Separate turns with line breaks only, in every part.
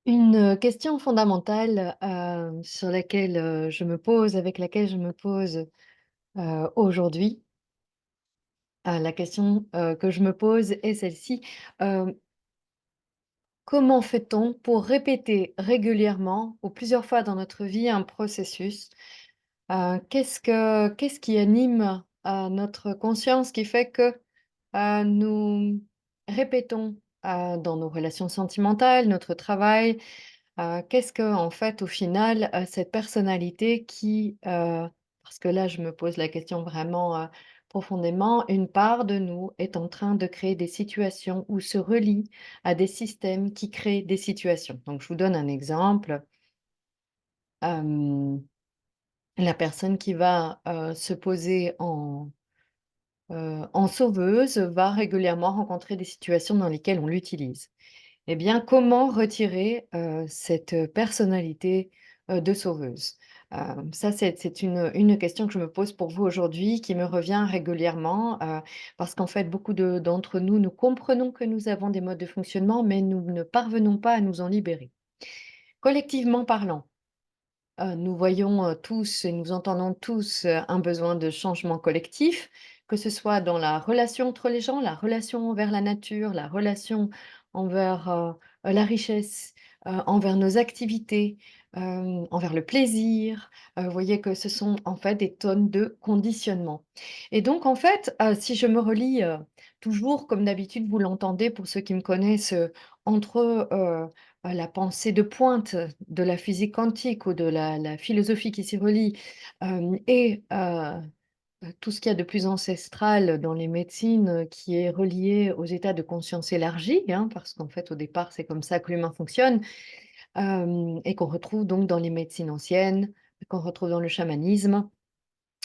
Une question fondamentale, sur laquelle, avec laquelle je me pose, aujourd'hui, la question, que je me pose est celle-ci: heu, comment fait-on pour répéter régulièrement ou plusieurs fois dans notre vie un processus? Qu'est-ce qui anime, notre conscience qui fait que, nous répétons, dans nos relations sentimentales, notre travail. Qu'est-ce que, en fait, au final, cette personnalité parce que là, je me pose la question vraiment, profondément, une part de nous est en train de créer des situations ou se relie à des systèmes qui créent des situations. Donc je vous donne un exemple. Hem, la personne qui va, se poser en sauveuse va régulièrement rencontrer des situations dans lesquelles on l'utilise. Eh bien, comment retirer, cette personnalité, de sauveuse? Ça, c'est une question que je me pose pour vous aujourd'hui, qui me revient régulièrement, parce qu'en fait, beaucoup d'entre nous, nous comprenons que nous avons des modes de fonctionnement, mais nous ne parvenons pas à nous en libérer. Collectivement parlant, nous voyons, tous et nous entendons tous, un besoin de changement collectif, que ce soit dans la relation entre les gens, la relation envers la nature, la relation envers, la richesse, envers nos activités, envers le plaisir. Vous voyez que ce sont en fait des tonnes de conditionnements et donc en fait, si je me relie, toujours comme d'habitude vous l'entendez pour ceux qui me connaissent, entre, la pensée de pointe de la physique quantique ou de la philosophie qui s'y relie, tout ce qu'il y a de plus ancestral dans les médecines, qui est relié aux états de conscience élargie, hein, parce qu'en fait, au départ, c'est comme ça que l'humain fonctionne, et qu'on retrouve donc dans les médecines anciennes, qu'on retrouve dans le chamanisme.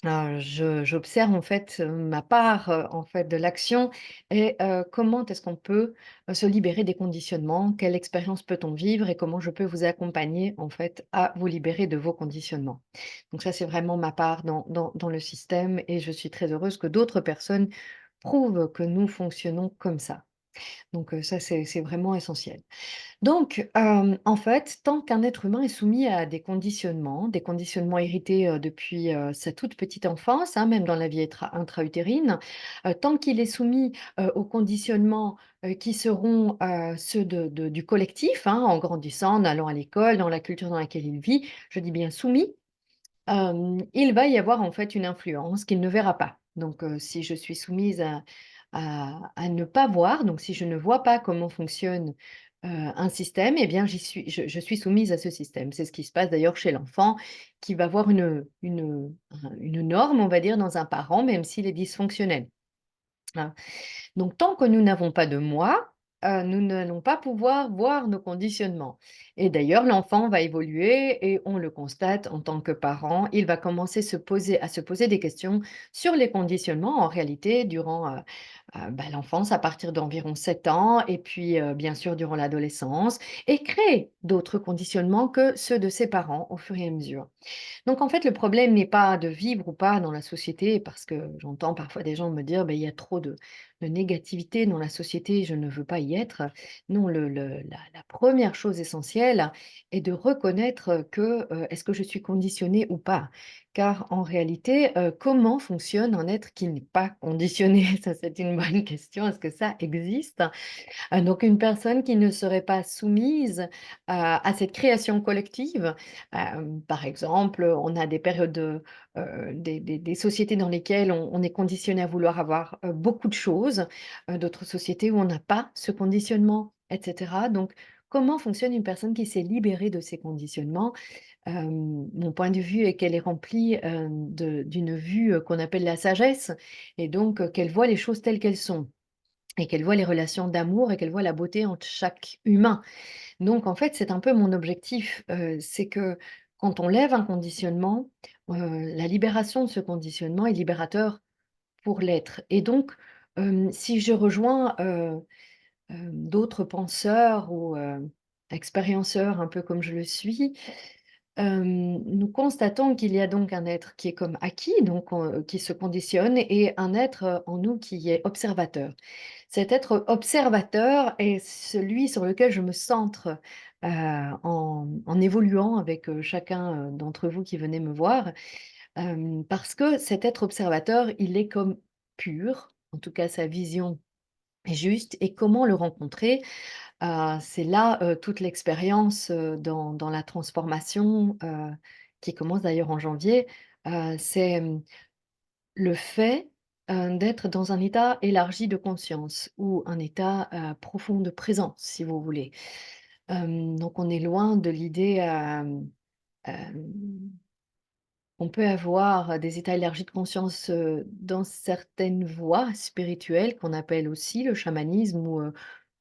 Je j'observe en fait, ma part, en fait de l'action et comment est-ce qu'on peut, se libérer des conditionnements? Quelle expérience peut-on vivre et comment je peux vous accompagner en fait à vous libérer de vos conditionnements? Donc ça, c'est vraiment ma part dans le système et je suis très heureuse que d'autres personnes prouvent que nous fonctionnons comme ça. Donc ça, c'est vraiment essentiel. Donc, en fait, tant qu'un être humain est soumis à des conditionnements hérités, depuis, sa toute petite enfance, hein, même dans la vie intra-utérine, tant qu'il est soumis, aux conditionnements, qui seront, ceux du collectif, hein, en grandissant, en allant à l'école, dans la culture dans laquelle il vit, je dis bien soumis, il va y avoir en fait une influence qu'il ne verra pas. Donc, si je suis soumise à ne pas voir, donc si je ne vois pas comment fonctionne, un système, eh bien je suis soumise à ce système. C'est ce qui se passe d'ailleurs chez l'enfant qui va voir une norme, on va dire, dans un parent, même s'il est dysfonctionnel, hein. Donc tant que nous n'avons pas de moi, nous n'allons pas pouvoir voir nos conditionnements et d'ailleurs l'enfant va évoluer et on le constate en tant que parent, il va commencer à se poser des questions sur les conditionnements en réalité durant, l'enfance à partir d'environ 7 ans et puis, bien sûr durant l'adolescence et créer d'autres conditionnements que ceux de ses parents au fur et à mesure. Donc en fait, le problème n'est pas de vivre ou pas dans la société, parce que j'entends parfois des gens me dire: «Beh, il y a trop de négativité dans la société, je ne veux pas y être». Non, la 1re chose essentielle est de reconnaître que, est-ce que je suis conditionnée ou pas? Car en réalité, comment fonctionne un être qui n'est pas conditionné? Ça, c'est une bonne question. Est-ce que ça existe? Donc une personne qui ne serait pas soumise à cette création collective. Par exemple, on a des périodes des sociétés dans lesquelles on est conditionné à vouloir avoir, beaucoup de choses, d'autres sociétés où on n'a pas ce conditionnement et cetera. Donc comment fonctionne une personne qui s'est libérée de ces conditionnements? Mon point de vue est qu'elle est remplie, d'une vue, qu'on appelle la sagesse et donc qu'elle voit les choses telles qu'elles sont. Et qu'elle voit les relations d'amour et qu'elle voit la beauté entre chaque humain. Donc en fait, c'est un peu mon objectif, c'est que quand on lève un conditionnement, la libération de ce conditionnement est libérateur pour l'être et donc, si je rejoins, d'autres penseurs ou, expérienceurs un peu comme je le suis, nous constatons qu'il y a donc un être qui est comme acquis, donc qui se conditionne et un être, en nous qui est observateur. Cet être observateur est celui sur lequel je me centre, en évoluant avec, chacun, d'entre vous qui venez me voir. Parce que cet être observateur, il est comme pur, en tout cas sa vision est juste et comment le rencontrer? C'est là, toute l'expérience, dans la transformation, qui commence d'ailleurs en janvier. C'est, le fait, d'être dans un état élargi de conscience ou un état, profond de présence, si vous voulez. Donc on est loin de l'idée, hem on peut avoir des états élargis de conscience, dans certaines voies spirituelles qu'on appelle aussi le chamanisme où,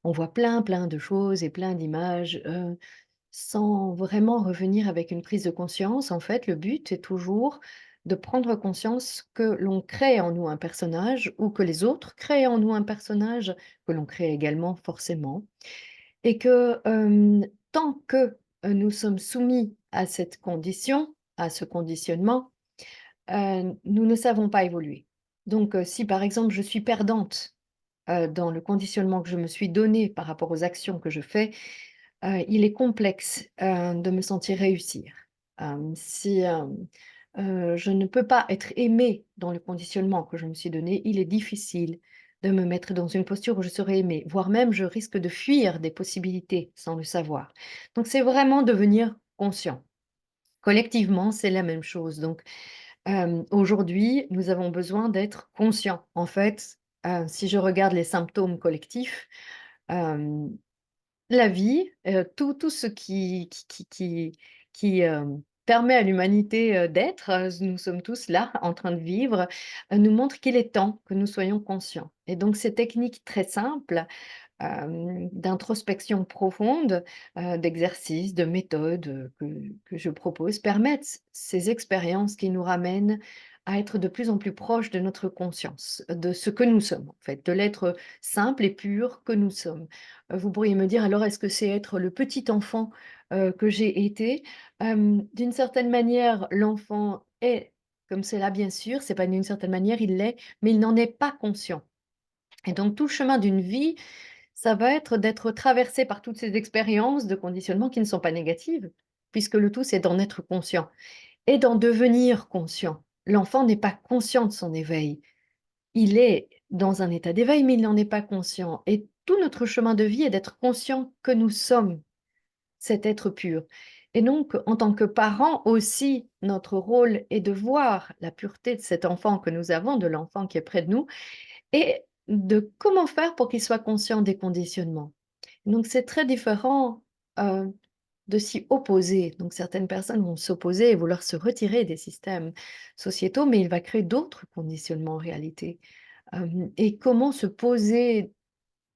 on voit plein de choses et plein d'images, sans vraiment revenir avec une prise de conscience. En fait, le but est toujours de prendre conscience que l'on crée en nous un personnage ou que les autres créent en nous un personnage, que l'on crée également forcément et que, tant que, nous sommes soumis à cette condition, à ce conditionnement, nous ne savons pas évoluer. Donc, si par exemple je suis perdante, dans le conditionnement que je me suis donné par rapport aux actions que je fais, il est complexe, de me sentir réussir. Si, je ne peux pas être aimée dans le conditionnement que je me suis donné, il est difficile de me mettre dans une posture où je serai aimée, voire même je risque de fuir des possibilités sans le savoir. Donc c'est vraiment devenir conscient. Collectivement, c'est la même chose. Donc aujourd'hui, nous avons besoin d'être conscients. En fait, si je regarde les symptômes collectifs, hem, la vie, tout ce qui permet à l'humanité, d'être, nous sommes tous là en train de vivre, nous montre qu'il est temps que nous soyons conscients et donc ces techniques très simples, d'introspection profonde, d'exercices, de méthodes, que je propose permettent ces expériences qui nous ramènent à être de plus en plus proches de notre conscience, de ce que nous sommes en fait, de l'être simple et pur que nous sommes. Vous pourriez me dire: «Alors est-ce que c'est être le petit enfant, que j'ai été?» D'une certaine manière, l'enfant est comme cela bien sûr, c'est pas d'une certaine manière, il l'est, mais il n'en est pas conscient et donc tout le chemin d'une vie, ça va être d'être traversé par toutes ces expériences de conditionnement qui ne sont pas négatives, puisque le tout, c'est d'en être conscient et d'en devenir conscient. L'enfant n'est pas conscient de son éveil. Il est dans un état d'éveil, mais il n'en est pas conscient et tout notre chemin de vie est d'être conscient que nous sommes cet être pur et donc en tant que parents aussi, notre rôle est de voir la pureté de cet enfant que nous avons, de l'enfant qui est près de nous et de comment faire pour qu'il soit conscient des conditionnements. Donc c'est très différent, de s'y opposer. Donc certaines personnes vont s'opposer et vouloir se retirer des systèmes sociétaux, mais il va créer d'autres conditionnements en réalité. Et comment se poser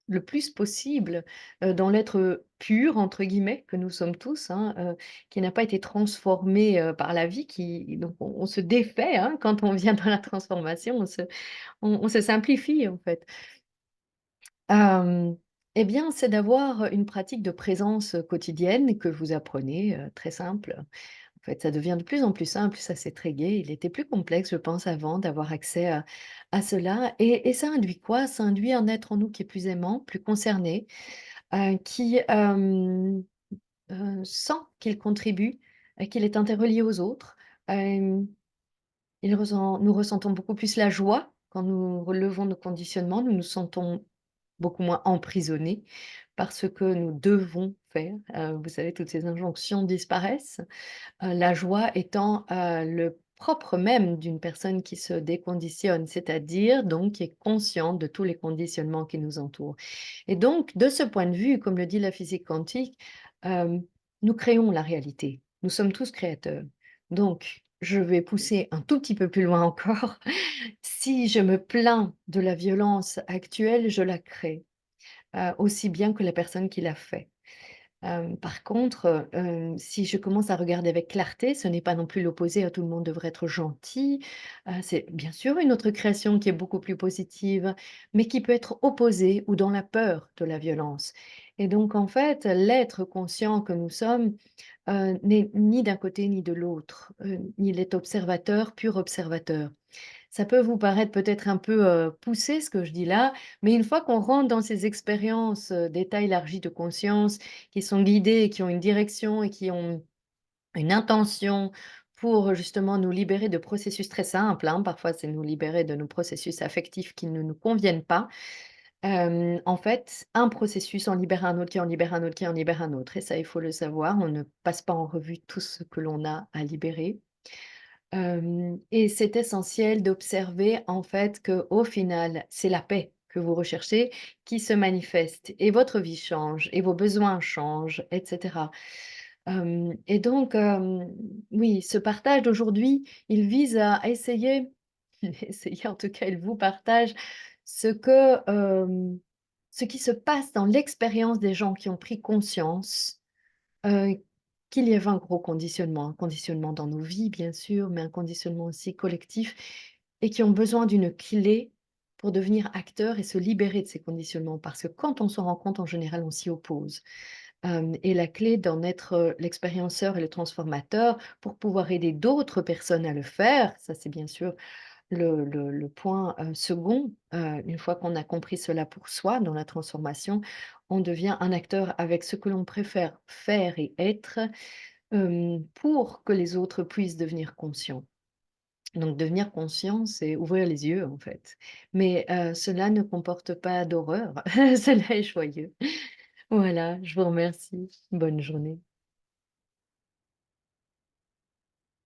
le plus possible, dans l'être, «pur» entre guillemets que nous sommes tous, hein, qui n'a pas été transformé, par la vie, qui donc on se défait, hein, quand on vient dans la transformation, on se simplifie en fait. Hem, eh bien, c'est d'avoir une pratique de présence, quotidienne que vous apprenez, très simple. En fait, ça devient de plus en plus simple, ça c'est très gai. Il était plus complexe, je pense, avant d'avoir accès à cela et ça induit quoi? Ça induit un être en nous qui est plus aimant, plus concerné, qui, sent qu'il contribue, qu'il est interrelié aux autres. Hem, nous ressentons beaucoup plus la joie quand nous relevons nos conditionnements, nous nous sentons beaucoup moins emprisonnés par ce que nous devons faire. Vous savez, toutes ces injonctions disparaissent, la joie étant, le propre même d'une personne qui se déconditionne, c'est-à-dire donc qui est consciente de tous les conditionnements qui nous entourent et donc de ce point de vue, comme le dit la physique quantique, hem, nous créons la réalité. Nous sommes tous créateurs. Donc je vais pousser un tout petit peu plus loin encore. Si je me plains de la violence actuelle, je la crée, aussi bien que la personne qui l'a fait. Par contre, si je commence à regarder avec clarté, ce n'est pas non plus l'opposé, tout le monde devrait être gentil. C'est bien sûr une autre création qui est beaucoup plus positive, mais qui peut être opposée ou dans la peur de la violence et donc en fait, l'être conscient que nous sommes, n'est ni d'un côté ni de l'autre, il est observateur, pur observateur. Ça peut vous paraître peut-être un peu, poussé ce que je dis là, mais une fois qu'on rentre dans ces expériences, d'état élargi de conscience, qui sont guidées et qui ont une direction et qui ont une intention pour justement nous libérer de processus très simples, hein, parfois c'est nous libérer de nos processus affectifs qui ne nous conviennent pas. En fait, un processus en libère un autre, qui en libère un autre, qui en libère un autre et ça, il faut le savoir, on ne passe pas en revue tout ce que l'on a à libérer. Et c'est essentiel d'observer en fait qu'au final, c'est la paix que vous recherchez qui se manifeste et votre vie change et vos besoins changent et cetera. Et donc, oui, ce partage d'aujourd'hui, il vise à essayer essayer en tout cas, il vous partage ce que, ce qui se passe dans l'expérience des gens qui ont pris conscience Heu, qu'il y avait un gros conditionnement, un conditionnement dans nos vies bien sûr, mais un conditionnement aussi collectif et qui ont besoin d'une clé pour devenir acteurs et se libérer de ces conditionnements. Parce que quand on s'en rend compte, en général, on s'y oppose. Et la clé d'en être, l'expérienceur et le transformateur pour pouvoir aider d'autres personnes à le faire, ça c'est bien sûr le point, second, une fois qu'on a compris cela pour soi dans la transformation, on devient un acteur avec ce que l'on préfère faire et être, pour que les autres puissent devenir conscients. Donc devenir conscient, c'est ouvrir les yeux en fait. Mais, cela ne comporte pas d'horreur, cela est joyeux. Voilà, je vous remercie. Bonne journée.